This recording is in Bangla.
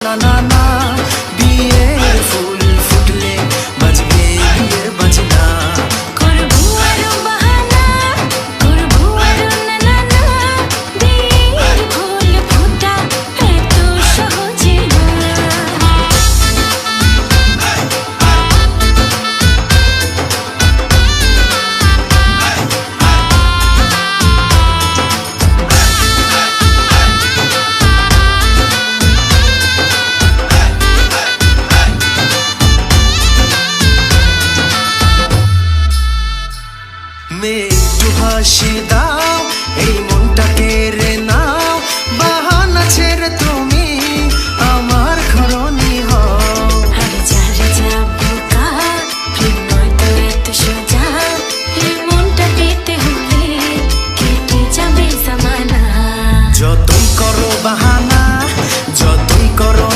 না না না, বিয়ের ফুল ফুটলে বাজবে বিয়ের বাজনা। করবো আরো বাহানা, করবো আরো না না না, বিয়ের ফুল ফোটা এত সহজে না। মেঘ হাসি